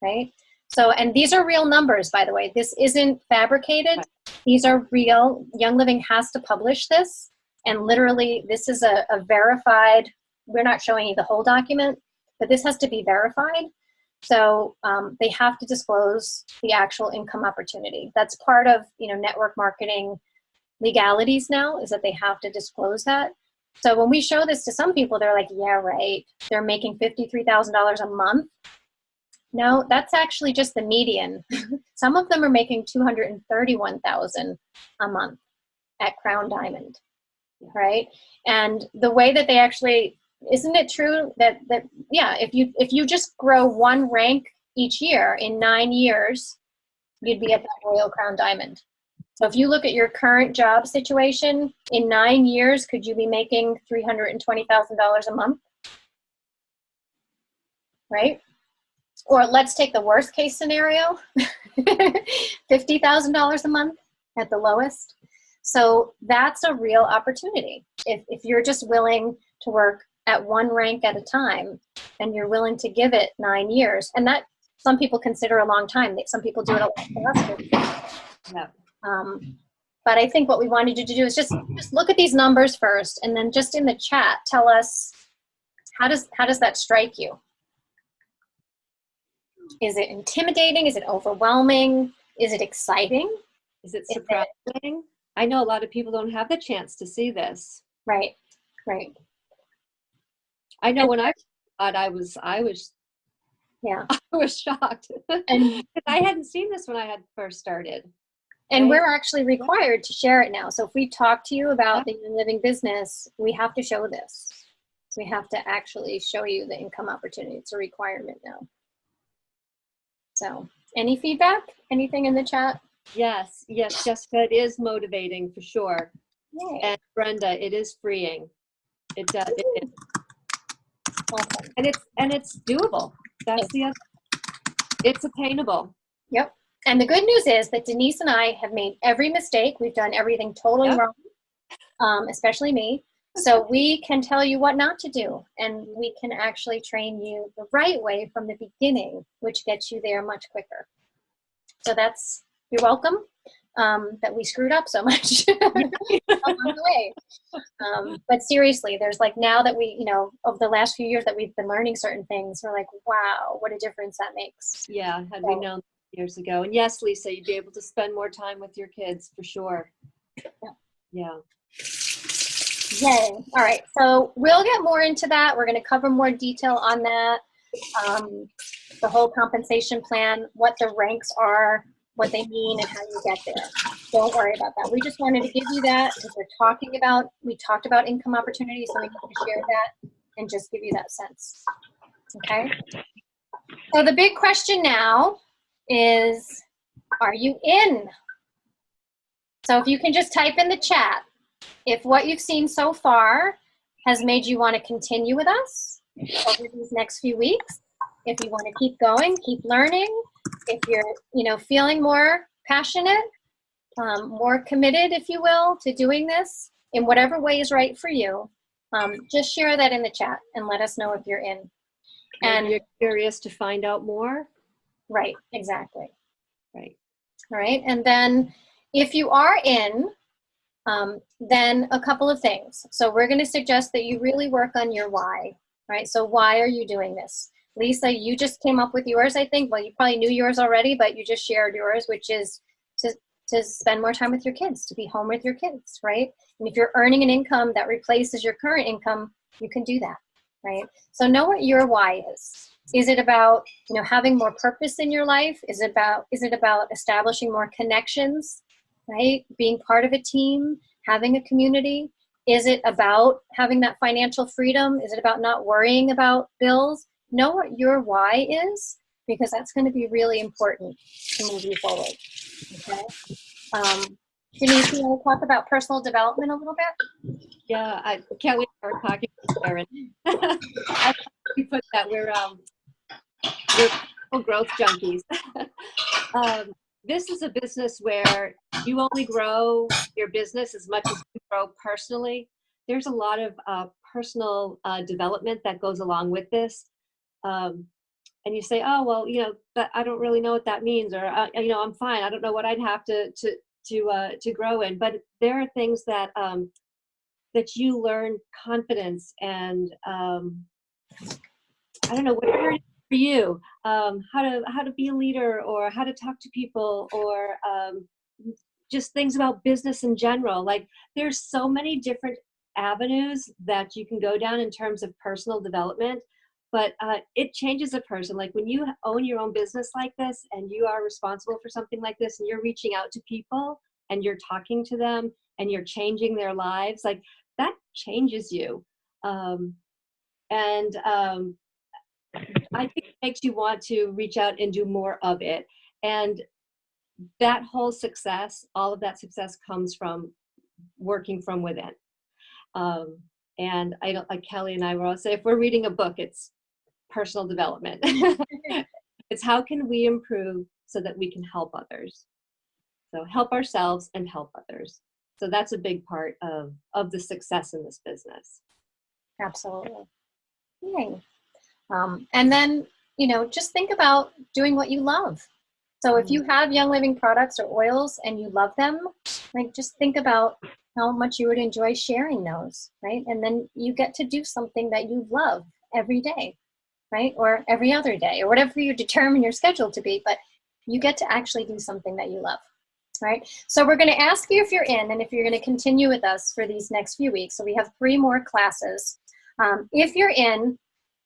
right? So, and these are real numbers, by the way. This isn't fabricated. These are real. Young Living has to publish this. And literally, this is a verified, we're not showing you the whole document, but this has to be verified. So they have to disclose the actual income opportunity. That's part of, network marketing legalities now, is that they have to disclose that. So when we show this to some people, they're like, yeah, right. They're making $53,000 a month. No, that's actually just the median. Some of them are making $231,000 a month at Crown Diamond, right? And the way that they actually Isn't it true that yeah, if you just grow one rank each year, in 9 years, you'd be at that Royal Crown Diamond. So if you look at your current job situation, in 9 years, could you be making $320,000 a month? Right? Or let's take the worst case scenario, $50,000 a month at the lowest. So that's a real opportunity. If you're just willing to work at one rank at a time, and you're willing to give it 9 years, and that some people consider a long time. Some people do it a lot faster. Yeah. But I think what we wanted you to do is just look at these numbers first, and then just in the chat, tell us, how does that strike you? Is it intimidating? Is it overwhelming? Is it exciting? Is it surprising? I know a lot of people don't have the chance to see this. Right. I know when I thought I was yeah, I was shocked. And I hadn't seen this when I had first started. And right? we're actually required to share it now. So if we talk to you about the Young Living business, we have to show this. We have to actually show you the income opportunity. It's a requirement now. So any feedback? Anything in the chat? Yes, Jessica, it is motivating for sure. Yay. And Brenda, it is freeing. It does. It is. Awesome. And it's doable. That's the other. It's attainable. Yep. And the good news is that Denise and I have made every mistake. We've done everything totally wrong, especially me. So we can tell you what not to do, and we can actually train you the right way from the beginning, which gets you there much quicker. So that's, you're welcome, that we screwed up so much along the way. But seriously, there's like, now that we, over the last few years that we've been learning certain things, we're like, wow, what a difference that makes. Yeah, had we known years ago. And yes, Lisa, you'd be able to spend more time with your kids for sure. Yeah. Yay. All right. So we'll get more into that. We're going to cover more detail on that. The whole compensation plan, what the ranks are, what they mean, and how you get there. Don't worry about that. We just wanted to give you that because we talked about income opportunities, so we need to share that and just give you that sense. Okay. So the big question now is, are you in? So if you can just type in the chat, if what you've seen so far has made you want to continue with us over these next few weeks, if you want to keep going, keep learning, if you're, feeling more passionate, more committed, if you will, to doing this in whatever way is right for you, just share that in the chat and let us know if you're in. And you're curious to find out more? Right, exactly. Right. All right, and then if you are in, then a couple of things. So we're going to suggest that you really work on your why, right? So why are you doing this? Lisa, you just came up with yours, I think. Well, you probably knew yours already, but you just shared yours, which is to spend more time with your kids, to be home with your kids, right? And if you're earning an income that replaces your current income, you can do that, right? So know what your why is. Is it about, having more purpose in your life? Is it about establishing more connections, right? Being part of a team, having a community? Is it about having that financial freedom? Is it about not worrying about bills? Know what your why is, because that's going to be really important to move you forward. Okay. Denise, you want to talk about personal development a little bit? Yeah, I can't wait for talking to Sharon. I we put that we're growth junkies. This is a business where you only grow your business as much as you grow personally. There's a lot of personal development that goes along with this. And you say, oh, well, that, I don't really know what that means, or, I'm fine. I don't know what I'd have to grow in. But there are things that that you learn confidence and I don't know, whatever it is for you, how to be a leader, or how to talk to people, or just things about business in general. Like, there's so many different avenues that you can go down in terms of personal development, but it changes a person. Like, when you own your own business like this, and you are responsible for something like this, and you're reaching out to people and you're talking to them and you're changing their lives, like, that changes you. And I think it makes you want to reach out and do more of it. And that whole success, all of that success comes from working from within. And I don't, like Kelly and I will say, if we're reading a book, it's personal development. It's how can we improve so that we can help others. So help ourselves and help others. So that's a big part of the success in this business. Absolutely. Yay. And then, you know, just think about doing what you love. So if you have Young Living products or oils and you love them, like just think about how much you would enjoy sharing those, right? And then you get to do something that you love every day, right? Or every other day, or whatever you determine your schedule to be, but you get to actually do something that you love, right? So we're going to ask you if you're in and if you're going to continue with us for these next few weeks. So we have 3 more classes. If you're in,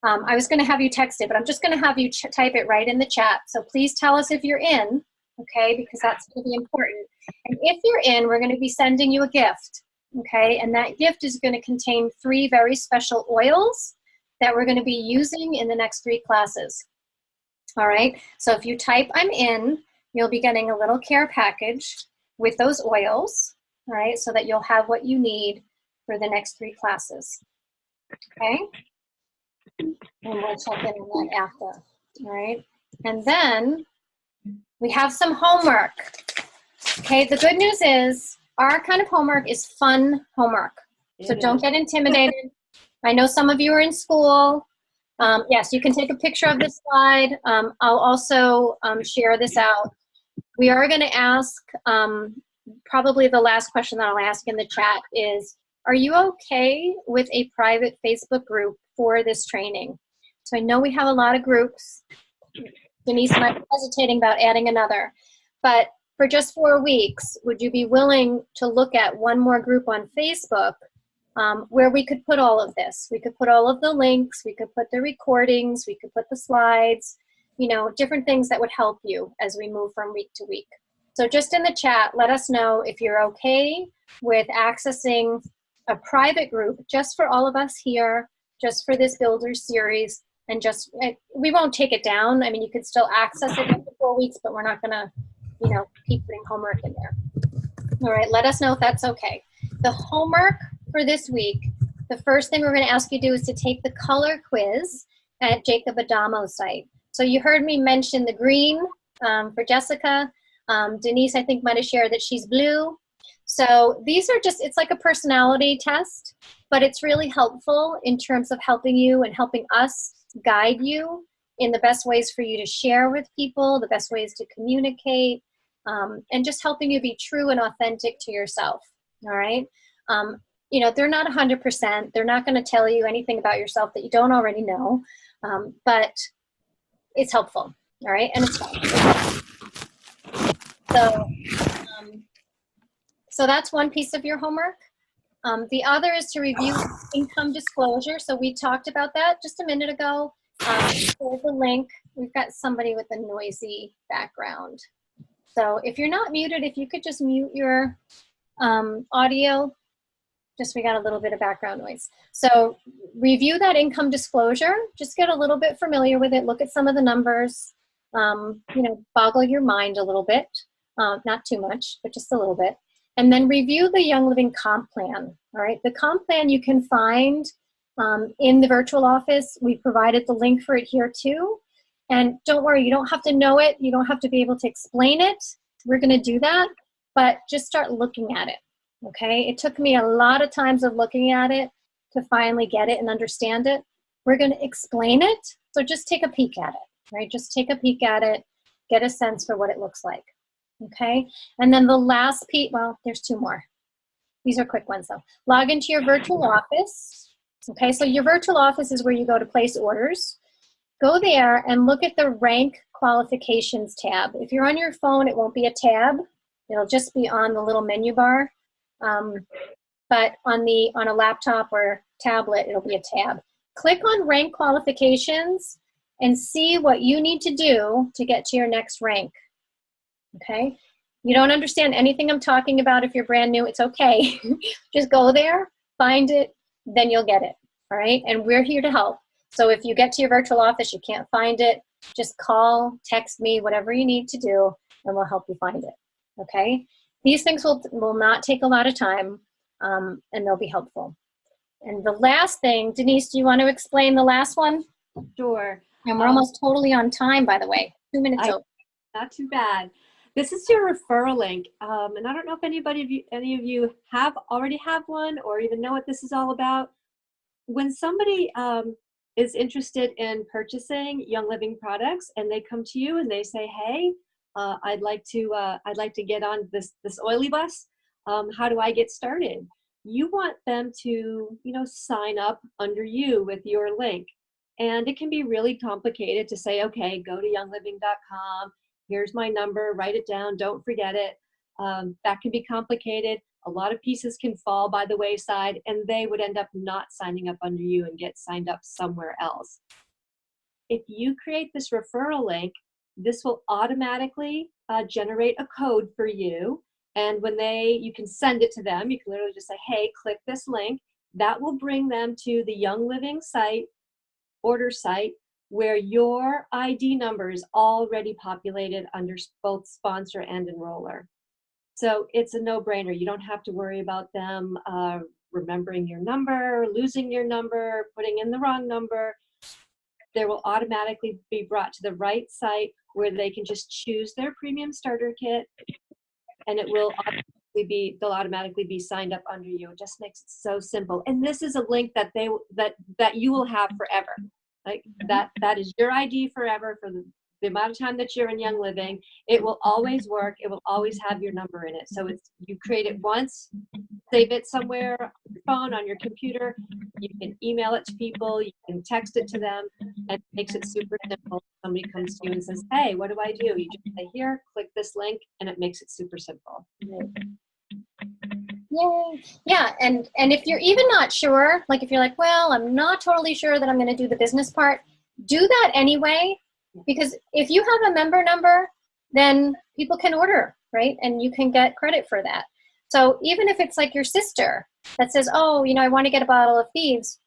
I was going to have you text it, but I'm just going to have you type it right in the chat. So please tell us if you're in, okay, because that's going to be important. And if you're in, we're going to be sending you a gift, okay? And that gift is going to contain 3 very special oils that we're going to be using in the next 3 classes. All right, so if you type I'm in, you'll be getting a little care package with those oils, all right, so that you'll have what you need for the next 3 classes, okay? And we'll check in on that after, all right? And then we have some homework, okay? The good news is our kind of homework is fun homework, so don't get intimidated. I know some of you are in school. Yes, you can take a picture of this slide. I'll also share this out. We are going to ask, probably the last question that I'll ask in the chat is, are you okay with a private Facebook group for this training? So I know we have a lot of groups. Denise and I are hesitating about adding another. But for just 4 weeks, would you be willing to look at one more group on Facebook where we could put all of this? We could put all of the links, we could put the recordings, we could put the slides, you know, different things that would help you as we move from week to week. So just in the chat, let us know if you're okay with accessing a private group just for all of us here, just for this Builders series, and just, we won't take it down. I mean, you could still access it after 4 weeks, but we're not gonna, you know, keep putting homework in there. All right, let us know if that's okay. The homework for this week, the first thing we're going to ask you to do is to take the color quiz at Jacob Adamo's site. So you heard me mention the green for Jessica. Denise, I think, might have shared that she's blue. So these are just, it's like a personality test, but it's really helpful in terms of helping you and helping us guide you in the best ways for you to share with people, the best ways to communicate, and just helping you be true and authentic to yourself, all right? You know, they're not 100%. They're not going to tell you anything about yourself that you don't already know, but it's helpful, all right? And it's fun. So that's one piece of your homework. The other is to review income disclosure. So we talked about that just a minute ago. There's the link. We've got somebody with a noisy background. So if you're not muted, if you could just mute your audio, just we got a little bit of background noise. So review that income disclosure. Just get a little bit familiar with it. Look at some of the numbers. You know, boggle your mind a little bit. Not too much, but just a little bit. And then review the Young Living comp plan, all right? The comp plan you can find in the virtual office. We provided the link for it here too. And don't worry, you don't have to know it. You don't have to be able to explain it. We're gonna do that, but just start looking at it, okay? It took me a lot of times of looking at it to finally get it and understand it. We're gonna explain it, so just take a peek at it, right? Just take a peek at it, get a sense for what it looks like. Okay, and then the last piece, well, there's 2 more. These are quick ones though. Log into your virtual office. Okay, so your virtual office is where you go to place orders. Go there and look at the rank qualifications tab. If you're on your phone, it won't be a tab. It'll just be on the little menu bar. But on a laptop or tablet, it'll be a tab. Click on rank qualifications and see what you need to do to get to your next rank. Okay, you don't understand anything I'm talking about if you're brand new, it's okay. Just go there, find it, then you'll get it. all right? And we're here to help. So if you get to your virtual office, you can't find it, just call, text me, whatever you need to do, and we'll help you find it, okay? These things will not take a lot of time, and they'll be helpful. And the last thing, Denise, do you want to explain the last one? Sure. And we're almost totally on time, by the way. 2 minutes over. Not too bad. This is your referral link, and I don't know if any of you already have one or even know what this is all about. When somebody is interested in purchasing Young Living products, and they come to you and they say, "Hey, I'd like to get on this oily bus. How do I get started?" You want them to, sign up under you with your link. And it can be really complicated to say, okay, go to youngliving.com. Here's my number, write it down, don't forget it. That can be complicated. A lot of pieces can fall by the wayside, and they would end up not signing up under you and get signed up somewhere else. If you create this referral link, this will automatically generate a code for you. And when you can send it to them, you can literally just say, hey, click this link. That will bring them to the Young Living site, order site, where your ID number is already populated under both sponsor and enroller. So it's a no-brainer. You don't have to worry about them remembering your number, losing your number, putting in the wrong number. They will automatically be brought to the right site where they can just choose their premium starter kit, and they'll automatically be signed up under you. It just makes it so simple. And this is a link that you will have forever. Like that is your ID forever for the amount of time that you're in Young Living. It will always work. It will always have your number in it. So you create it once, save it somewhere on your phone, on your computer. You can email it to people. You can text it to them, and it makes it super simple. Somebody comes to you and says, hey, what do I do? You just say, here, click this link, and it makes it super simple. Yay. Yeah, and if you're even not sure, like if you're like, well, I'm not totally sure that I'm going to do the business part, do that anyway, because if you have a member number, then people can order, right? And you can get credit for that. So even if it's like your sister that says, oh, I want to get a bottle of thieves,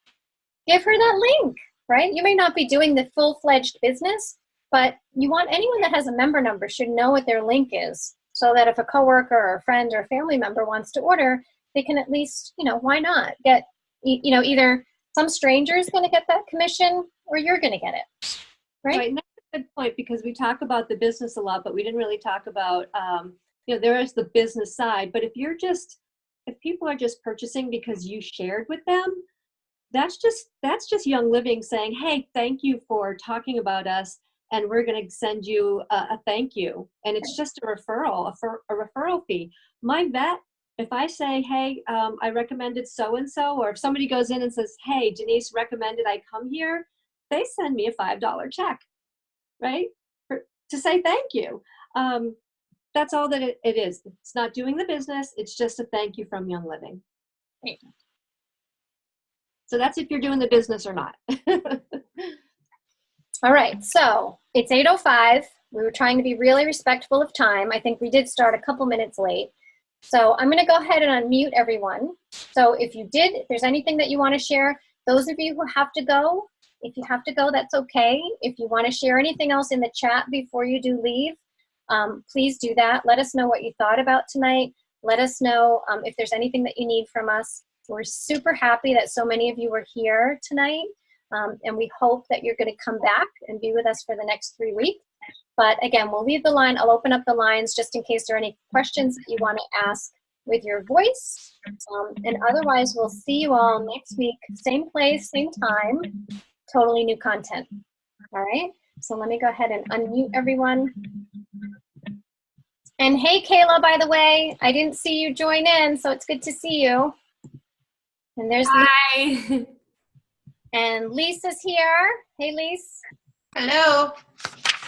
give her that link, right? You may not be doing the full-fledged business, but you want anyone that has a member number should know what their link is, so that if a coworker or a friend or a family member wants to order, they can at least, why not get, either some stranger is going to get that commission or you're going to get it, right? And that's a good point, because we talk about the business a lot, but we didn't really talk about, there is the business side. But if people are just purchasing because you shared with them, that's just Young Living saying, hey, thank you for talking about us, and we're going to send you a thank you. And it's just a referral, a referral fee. My vet, if I say, hey, I recommended so-and-so, or if somebody goes in and says, hey, Denise recommended I come here, they send me a $5 check, right? To say thank you. That's all that it is. It's not doing the business. It's just a thank you from Young Living. So that's if you're doing the business or not. All right, so it's 8:05. We were trying to be really respectful of time. I think we did start a couple minutes late. So I'm going to go ahead and unmute everyone. So if there's anything that you want to share, those of you who have to go, if you have to go, that's okay. If you want to share anything else in the chat before you do leave, please do that. Let us know what you thought about tonight. Let us know if there's anything that you need from us. We're super happy that so many of you were here tonight. And we hope that you're going to come back and be with us for the next 3 weeks. But again, we'll leave the line. I'll open up the lines just in case there are any questions that you want to ask with your voice. And otherwise, we'll see you all next week, same place, same time, totally new content. All right? So let me go ahead and unmute everyone. And hey, Kayla, by the way, I didn't see you join in, so it's good to see you. And there's Hi. And Lisa's here. Hey, Lise. Hello.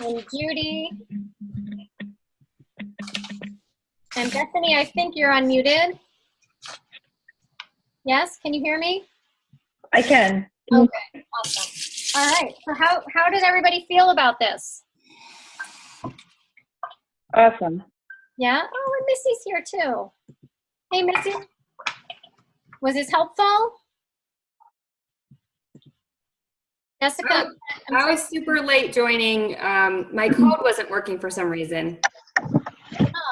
And Judy. And Bethany, I think you're unmuted. Yes, can you hear me? I can. Okay, awesome. All right, so how does everybody feel about this? Awesome. Yeah? Oh, and Missy's here too. Hey, Missy. Was this helpful? Jessica? I was super late joining. My code wasn't working for some reason,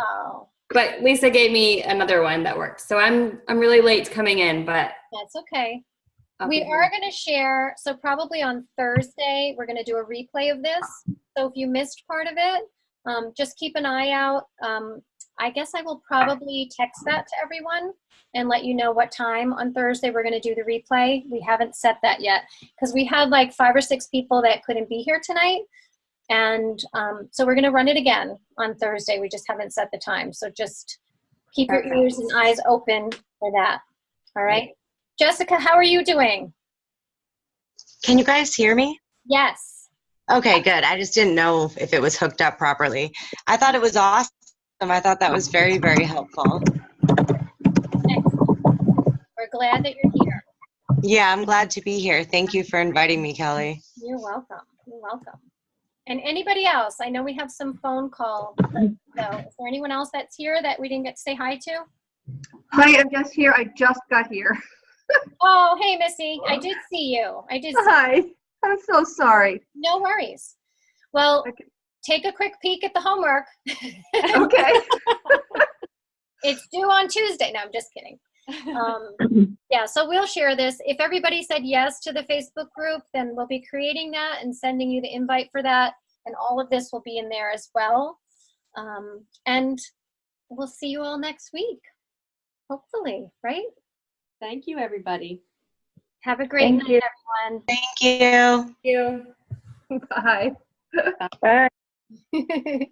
Oh, but Lisa gave me another one that worked. So I'm really late coming in, but that's okay. I'll We be are here. going to share, so probably on Thursday, we're going to do a replay of this. So if you missed part of it, just keep an eye out. I guess I will probably text that to everyone and let you know what time on Thursday we're going to do the replay. We haven't set that yet because we had like 5 or 6 people that couldn't be here tonight. And so we're going to run it again on Thursday. We just haven't set the time. So just keep your ears and eyes open for that. All right. Jessica, how are you doing? Can you guys hear me? Yes. Okay, good. I just didn't know if it was hooked up properly. I thought it was awesome. I thought that was very, very helpful. Excellent. We're glad that you're here. Yeah, I'm glad to be here. Thank you for inviting me, Kelly. You're welcome. You're welcome. And anybody else? I know we have some phone call. So is there anyone else that's here that we didn't get to say hi to? Hi, I'm just here. I just got here. Oh, hey, Missy. I did see you. I did see Hi. I'm so sorry. No worries. Well, Okay. take a quick peek at the homework. Okay. It's due on Tuesday. No, I'm just kidding. Yeah, so we'll share this. If everybody said yes to the Facebook group, then we'll be creating that and sending you the invite for that. And all of this will be in there as well. And we'll see you all next week. Hopefully, right? Thank you, everybody. Have a great Thank night, you. everyone. Thank you. Thank you. Bye. Bye.